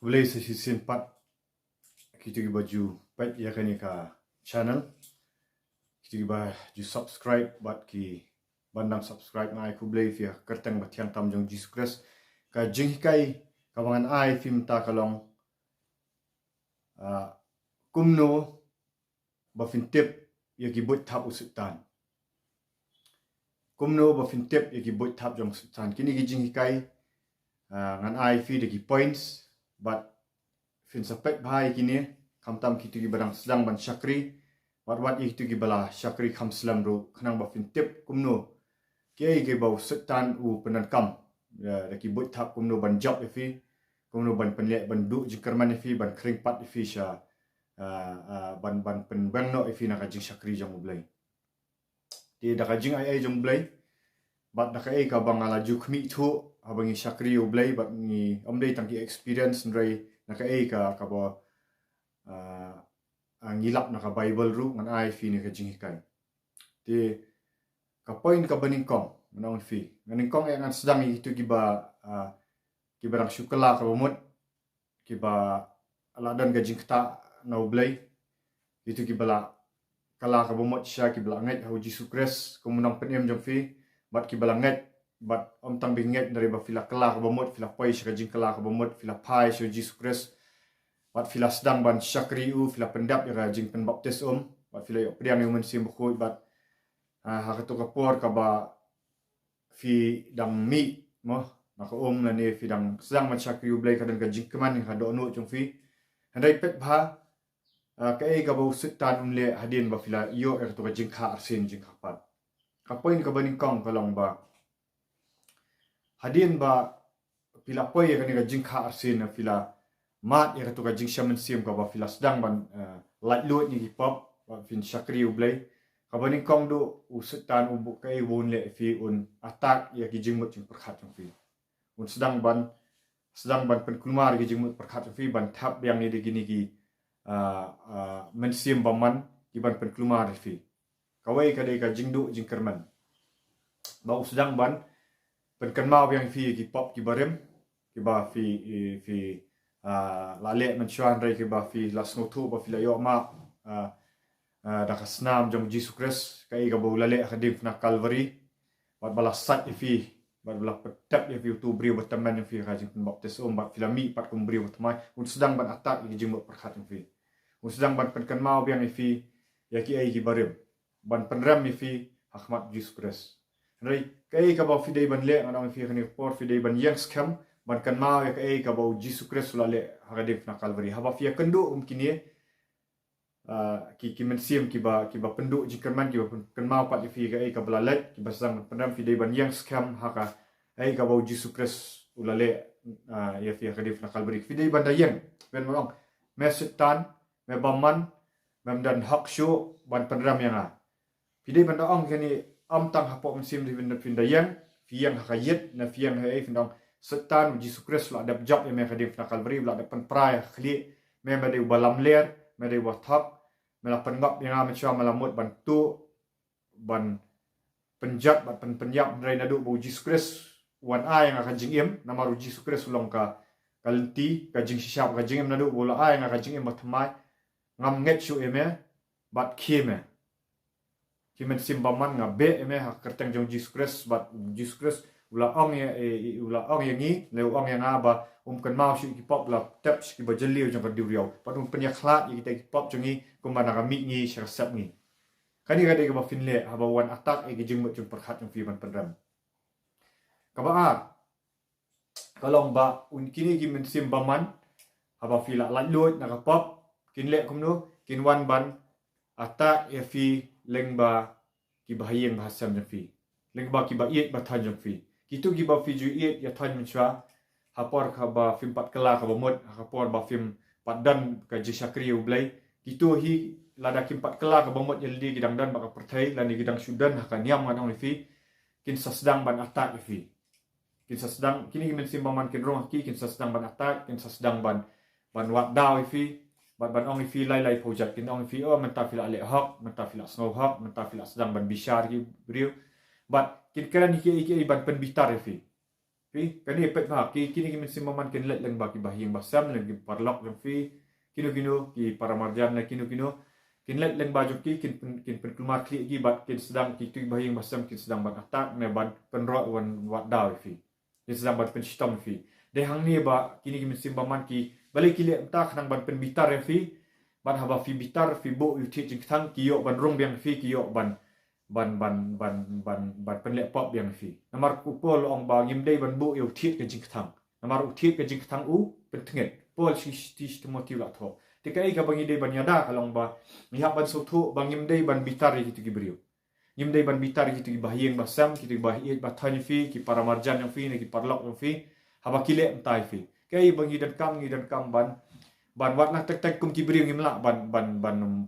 Boleh season 4 kita gi baju pat ya kan ka channel kita gi baju subscribe bat ki bandang subscribe ngai ku boleh via kerteng batiang tam jong Jesus Christ ka jing kai kawangan ai film ta kalong kumno ba fin tip ya gi but thap usutan kumno ba fin tip ya gi but thap jong usutan kini gi jing kai ngan ai fi de gi points but fin sapek bahai kini kam tam kitu gi barang sedang ban syakri wat itu gi bala syakri kam selam ro khnang ba fin tip kumno ke bau setan u penan kam ya ki but thap kumno ban job fi kumno ban penlek ban du jikerman fi ban kring pat fi sha ban pen bang no fi na ka jing syakri jong blai ti da ka jing ai jong blai bat da ka ka bang ala jukmi thu abangi syakri u blai bat ni omdei tangki experience ndrai na ka ba ngilap na ka bible ru ngan ai fi ni ka jing kai ti ka point ka baning kong manong fi nganing kong yang sedang itu giba barang syukala ka bomot giba aladan ka jing ta na blai itu gibala kala ka bomot sya gibala ngai hau Jesus Christ kumunang penem jong fi bat gibala ngai bat om tang binget dari ba fila kala ka bomot fila pai sya ka jing kala ka bomot fila pai sya Jesus Christ bat fila sedang ban syakri u fila pendap ya ka jing pen baptis bat fila yok priang yang mensim buku bat ha ka to ka por ka ba fi dang mi mo maka na ni fi dang sedang man syakri u blai ka dan ka jing keman ha do no jong fi handai pet bha ka ka ba usutan le hadin ba fila yo to ka jing kha arsin jing khapat ka point ka baning kong ka long ba hadin ba fila poi ka ni ka jing kha arsin na fila mat ya to ka jing shaman sim ka ba fila sedang ban light load ni pop ba fin syakri u blai ka baning kong do usutan u bu kai won le fi un atak ya ki jing mut jing perkhat jong fi un sedang ban pen kulmar ki jing mut perkhat jong fi ban thap yang ni de gini ki mensim baman ki ban pen kulmar fi kawai ka de ka jing du jing kerman ba sedang ban pen kenmau yang fi ki pop ki barem ki ba fi la le man chuan rai ki ba fi la sno thu ba fi la yo ma da ka snam jong Jesus Christ ka ga bo la le khadim na Calvary bat bala sat fi bat bala petap ya fi tu bri bat taman fi ka jing baptis bat filami pat kum bri bat mai un sedang ban atak ki jing perkhat fi un sedang ban pen kenmau yang fi ya ki ai ki barem ban penram fi Ahmad Jesus Christ rai kai ka ba fi dei ban le anong fi khani por fi dei ban yang scam ban kan ma ya kai ka ba Jesus Christ la le hagadif na Calvary haba fi kendo kini ki mensim ki ba pendu jikerman ki ba kan ma pat fi ka ai ka balalet ki ba sang penram fi dei ban yang scam haka ai ka ba Jesus Christ ulale ya fi hagadif na Calvary fi dei ban da yang ben malong mesetan me baman mem dan hak shu ban penram yang fi dei ban da ong kini am tang hapo mensim di fin da yang fi yang hakayet na fi yang hai fin dong setan Jesus Christ la dap job yang me hagadif na Calvary la dap pen prai khli me de balam ler me de wathap me la pengap yang am chwa malamut bantu ban penjat ban penyap rai nadu bu Jesus Christ wan a yang akan jingim nama ru Jesus Christ long ka kalenti ka jing sishap ka jingim nadu bola a yang akan jingim batmai ngam nget shu eme bat khime kimen simbaman ngabe eme ha kerteng jong Jesus Christ bat Jesus Christ ula ong yang ni le ong yang aba kan mau shi ki pop la tap shi ba jeliu jong ka diuriau pat penya khlat yi kita ki pop jongi kumana ka mi ni syasap ni kani ka de ka ba finle haba wan atak e ki jing mut jong perkhat jong fi ban penram ka ba kalong ba un kini ki men simbaman haba fila la lot na ka pop kinle kumno kinwan ban atak e fi lengba ki bahayeng bahasam jong fi lengba ki ba yet ba than jong fi kitu ki ba fi ju yet ya than mchwa hapor ka ba film pat kala ka ba mod hapor ba film pat dan ka ji syakri u blai kitu hi lada kim pat kala ka ba mod yeldi gidang dan ba ka perthai lan ni gidang sudan ka niam ngan fi kin sasdang ban atak fi kin sasdang kini men simbaman kin rong ki kin sasdang ban atak kin sasdang ban wat daw fi ban ong fi lai project kin ong fi menta fila le hak menta fila snow hak menta fila sedang ban bishar ki brio bat kin kan ki ban pen bitar fi fi kani pet ba kini ki mensim baman ken let lang ba ki bahiyang basam lagi parlok yang fi kino ki para marjan na kino kin let lang ba ki kin keluar kli ki bat kin sedang ki tu bahiyang basam kin sedang bat atak ne ban penro wan wat daw fi kin sedang bat pen sistem fi de hang ni ba kini ki mensim baman ki balik ki le tak nang ban pen bitar ya fi ban haba fi bitar fi bo yu ti jing thang ki yo ban rong biang fi ki yo ban penlek pop yang fi namar ku pol ong ba ngim dei ban bu eu thiet ke jing thang namar u thiet ke jing thang u pen thnget pol si ti motiv la tho te kai ka bangi dei ban yada kalong ba mi hab ban so thu bang ngim dei ban bitar ki tu ki brio ngim dei ban bitar ki tu ki bahieng basam ki tu bahiet ba thani fi ki para marjan yang fi ne ki parlok yang fi haba kile entai fi kai bangi dan kam ban wat nak tek kum ki brio ngim la ban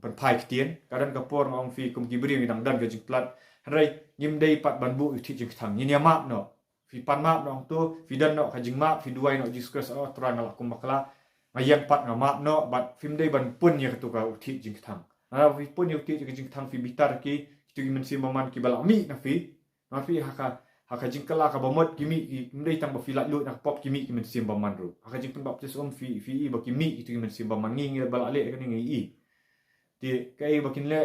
pen phai kitien kadan ka por ngong fi kum ki brio ngidang dan ke jing plat rai ngim dei pat ban bu uthi jing thang ni map no fi pan map no tu fi dan no ka jing map fi duai no discuss terang ala kum makla ngayan pat nga map no bat film dei ban pun ya tu ka uthi jing thang ala fi pun ya uthi jing thang fi bitar ki tu gi men sim man ki balami na fi haka jing kala ka bomot kimi mdei tang ba filat lut nak pop kimi men sim baman ru haka jing pembap tes fi ba kimi itu men sim baman ngi bal ale kan ngi i ti kai ba kin le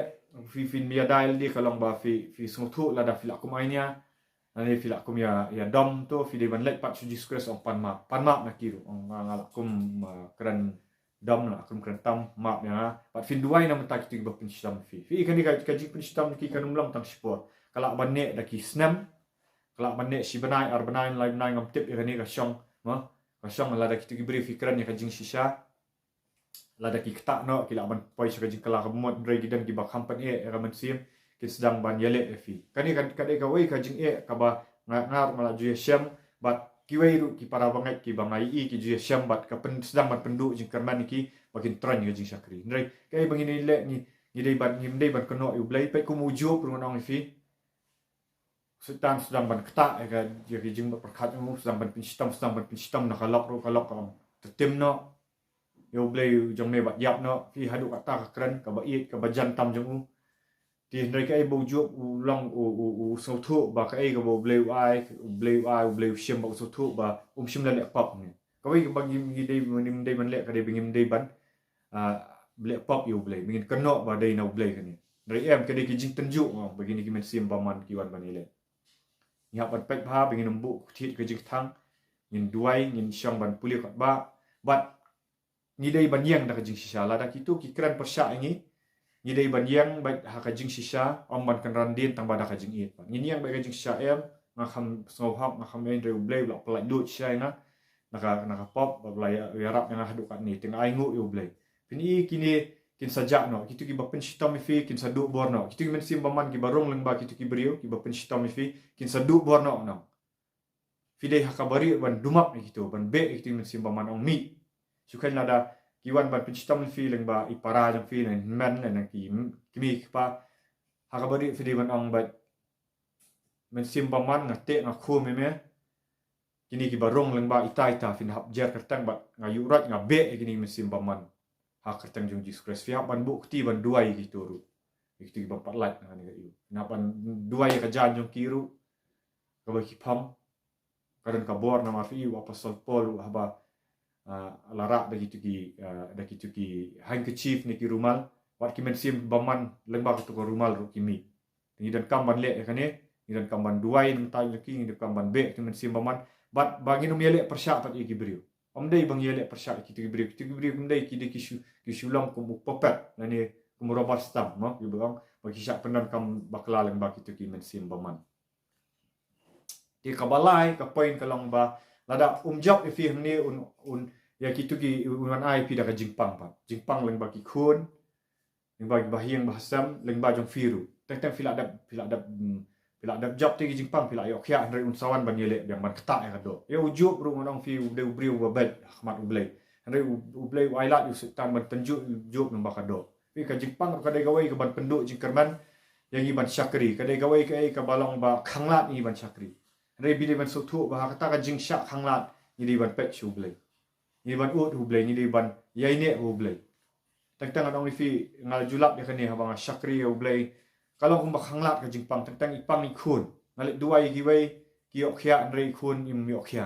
fi fin biya dial di kalong ba fi sungthu la da filak kum ainya ani filak kum ya dom to fi de ban let pat su discuss on pan map na kiru on ngalak kum kran dom la kum kran tam map ya pat fin duai na mata kitu ba pin sistem fi kan di ka jing pin sistem ki kan umlang tang sport kala ban ne da ki snam kala manne si benai ar benai lai benai ngam tip ikani ka syong la da kitu ki beri fikiran ya ka jing shisha la da ki kta no ki la ban poi ka jing kala ka mod drai gidan ki ba kampan ka man sim ki sedang ban yele fi kani ka de ka wei ka jing ka ba ngar mala ju syam bat ki wei ru ki para bangai ki bangai ki ju syam bat ka pen sedang ban pendu jing karman ki makin tran ka jing syakri ndrai kai bangini le ni dei ban ngim dei ban kono yu blai pe ku mujo prunong fi sedang ban kta ka jadi jing berkat mu sedang ban sistem nak kalok tetem no yo blay jong me bat yap no fi hadu kata ka kran ka ba it ka ba jan tam jong u ti ndai ka bo ju long u so thu ba ka ka bo blay shim ba so thu ba shim la le pop ni ka wi ba ngi dei nim dei ban le ka dei bingim dei ban ble pop yo blay mingin kano ba dei no blay ka ni ndai em ka dei ki jing tenju begini ki men sim ba man ki wan ban ile ya ban pek ba bingin nembu thit ke jing thang ngin duai ngin syang ban puli kat ba bat ni dei ban yang da ka jing shisha la da kitu ki kran persya ngi ni dei ban yang ba ha ka jing shisha om ban kan randin tang ba da ka jing it ngin yang ba ka jing shisha em nga kham snow hop nga kham en re blay blok pelai lut shay na naka pop ba blay ya rap yang hadu kat ni teng ai ngu yo blay pini kini kin sajak no kitu ki bapen shitam fi kin sadu bor no kitu ki men sim baman ki barong leng ba kitu ki brio ki bapen shitam fi kin sadu bor no fi dei hakabari ban dumak ni kitu ban be kitu men sim baman ong mi sukan lada ki wan ban pen shitam fi leng ba ipara jang fi nen men nen ki kimi pa hakabari fi dei ban ong ba men sim baman ngate ngakhu me kini ki barong leng ba ita fin hab jer kertang ba ngayu rat ngabe kini men sim baman ha kertang jong Jesus Christ fi ban bu ti ban duai ki turu ki ba patlat na ni yu na ban duai ka jan jong kiru ka ba ki pam kadan ka bor na ma fi wa apostol Paul haba lara da gitu ki handkerchief ni ki rumal wat ki men sim baman leng ba tu ko rumal ru kimi ni dan kam ban le ka ni dan kam ban duai nam ta ki ni kam ban be ki men sim baman bat bagi no mele persya pat ki brio om dei bang yele persya ki brio kum dei ki de ki shulam kum popet na ni kum robot stam no ki bang bagi syak penan kam bakla leng ba ki men sim baman di kabalai ka point ka long ba lada job fi ni un ya ki un ai pi da ka jingpang leng ba ki khun leng ba bahiang bahasam leng ba jong firu teng fila dap job ti jingpang fila yo khia andre un sawan ban yele yang ban kta ya do ya ujub ru nong fi de ubriu wa bed khmat ublei andre ublei ai lat yu setan ban tenju job nang ba ka do fi ka jingpang ka de gawai ka ban pendu jingkerman yang iban syakri ka de gawai ka balong ba khanglat ni ban syakri andre bile ban sothu ba kata ka jing syak khanglat ni ban pet chu ublei ni ban ut ublei ni ban yaine ublei tang adong fi ngal julap de kani habang syakri ublei kalau kum bakhanglat ka jingpang tentang ipang ni khun ngalit duai gi wei kiok khia rei khun im yok khia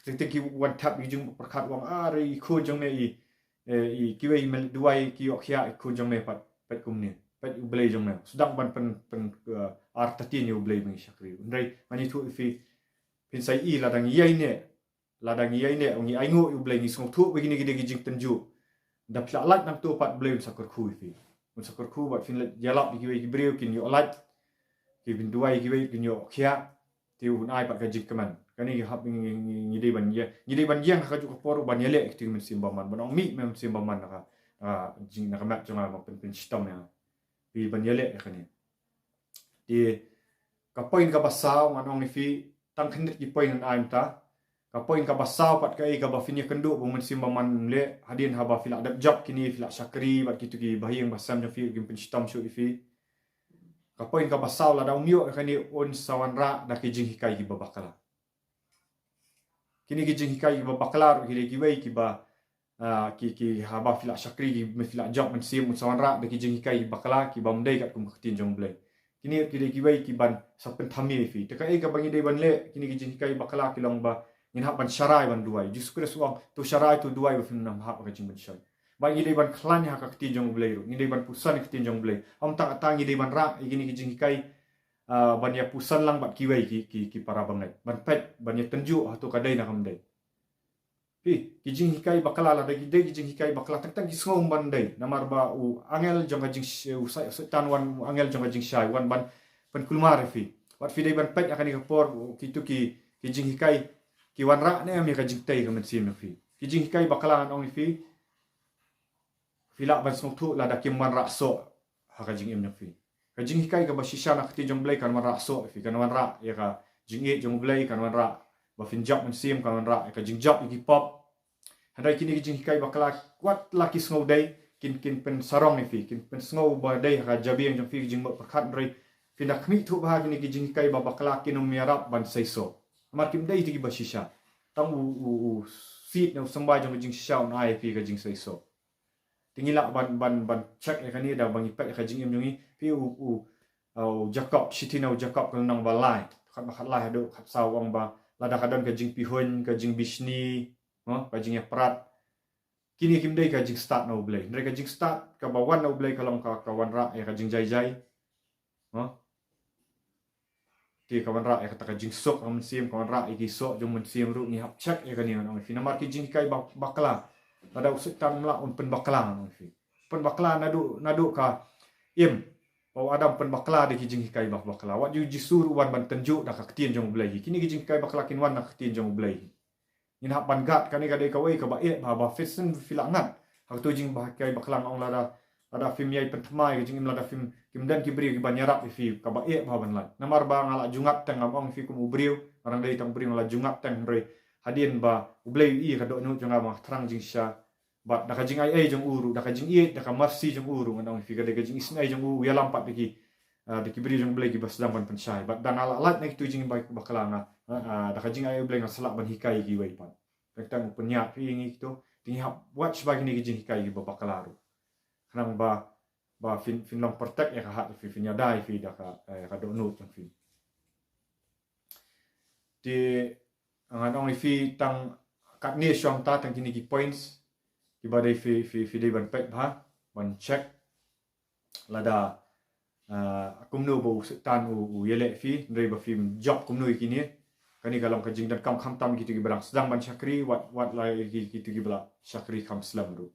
ting ki wan tap i jung perkhat wang rei khun jong ne i ki wei mel duai kiok khia khun jong ne pat kum ni pat ublei jong ne sedang ban pen artatin ni ublei meng syakri rei mani thu fi pin sai i ladang yai ne ngi ai ngo ublei ni song thu begini gide gi jing tenju dap la lat nam tu pat blei sakor khu fi un sakor khu bat fin let jalap gi wei breu kin yo lat ki bin duai gi wei kin yo khia tiu hun ai pat ka jing keman kani gi hap ngi de ban yang ka ju ko por ban yele ti men sim baman ban ong mi mem sim baman ka jing na ka mak jonga ma pen stom ya pi ban yele kani ti ka point ka basaw ngan ong ni fi tang khnit ki point an aim ta ka point ka basaw pat ka ba finya kendu bu men sim baman le hadin ha ba fila dap job kini fila syakri bat kitu ki bahing basam ja fi gim pen stom shu fi ka point ka basaw la daw mio kani on sawan ra da ki jing hikai ki babakala kini ki jing hikai ki babakala ki wei ki ba ki haba fila syakri ki me fila job men sim sawan ra da ki jing hikai ki bakala ki ba mdai kat kum khtin jong blai kini ki wei ki ban sapen thami fi te ka ka bangi dei ban le kini ki jing hikai bakala ki long ba ngin hak ban syarai ban duai justru suang tu syarai tu duai ba fin nam hak ka jing ban syai bagi dei ban khlan ha ka khtin jong blai ru ni dei ban pusan khtin jong blai om tak tangi dei ban ra kini ki jing hikai ban ya pusan lang bat ki wei ki para bangai ban pet ban ya tenju hatu ka dei na kam dei pi ki jing hikai bakala la dei ki jing hikai bakala tak ki sngom ban dei namar ba u angel jong ka jing tan wan angel jong ka jing syai wan ban pen kulmar fi wat fi dei ban pet akan ki por ki tu ki jing hikai ki wan ra ne mi ka jing tei ka men sim fi ki jing hikai bakala an ong fi fila ban smok tu la da kim wan ra so ha ka jing im fi ka jing hikai ka ba shisha na khti jong blai kan wan ra so fi kan wan ra ya ka jing e jong blai kan wan ra ba fin job men sim kan wan ra ka jing job ki pop hadai kini ki jing hikai bakala kwat la ki sngau dei kin pen sarong ni fi kin pen sngau ba dei ha jabiang jong fi jing ba perkhat rei fin dak mi thu ba kini ki jing hikai ba bakala kinum miarap ban sai so amar kim dei ti ki ba shisha tang u fit no sambai jong jing shisha on ai fi ka jing sai so tingila ban check ya kani da bangi pet ka jing im jongi pi u jakob shitina jakob kan nang balai khat ba khat lai do khat saw wang ba lada kadon ka jing pihun ka jing bisni ka jing ya prat kini kim dei ka jing start no blai ndre ka jing start ka ba wan no blai ka long ka wan ra ya ka jing jai ti ka wan ra ya ka jing sok ka men sim ka wan ra iki sok jong men sim ru ni hap check ya kani on finamar ki jing kai bakla ada usitan mla un pen bakla fi pen bakla nadu ka im o adam pen bakla de ki jing hikai bakla wat ju jisur wan ban tenju da ka ktien jong blai kini ki jing hikai bakla kin wan na ktien jong blai in hap ban gat kani ka de ka wei ka ba e ba fesen filangat ha tu jing ba hikai bakla ong lada film yai pen thmai ki jing im lada film kim dan ki bri ki ban yarap fi ka ba e ba ban lai namar ba ngala jungat tang ong fi kum ubriu orang dei tang bri la jungat tang rei hadien ba ublei i ka do nu jonga ma trang jing sha ba da ka jing ai jong uru da ka jing i da ka marsi jong uru ngang fi ka de ka jing isnai jong u ya lampat de ki bri jong blei ki bas dam ban pen shai ba da ngala lat nek tu jing ba bakalanga da ka jing ai blei ngal salak ban hikai ki wei pan tak tang penya fi ngi to ting hap watch ba ni ki jing hikai ki ba bakalaru nang ba fin long protect ya ka hat fi ya dai fi da ka do nu jong fi di ngang fi tang kat ni syong ta tang kini ki points ki badai fi dei ban pek ba ban check lada kumnu bo setan u yele fi ndrei ba film job kumnu kini kani kalong ka jing dan kam kham tam gitu ki barang sedang ban syakri wat la gitu ki bala syakri kam slam ru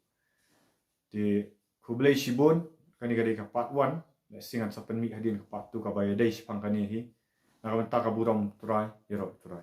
di kublai shibun kani gadai ka part 1 singan sapen mi hadin ka part 2 ka bayadai sipang kani hi na ka buram turai yero turai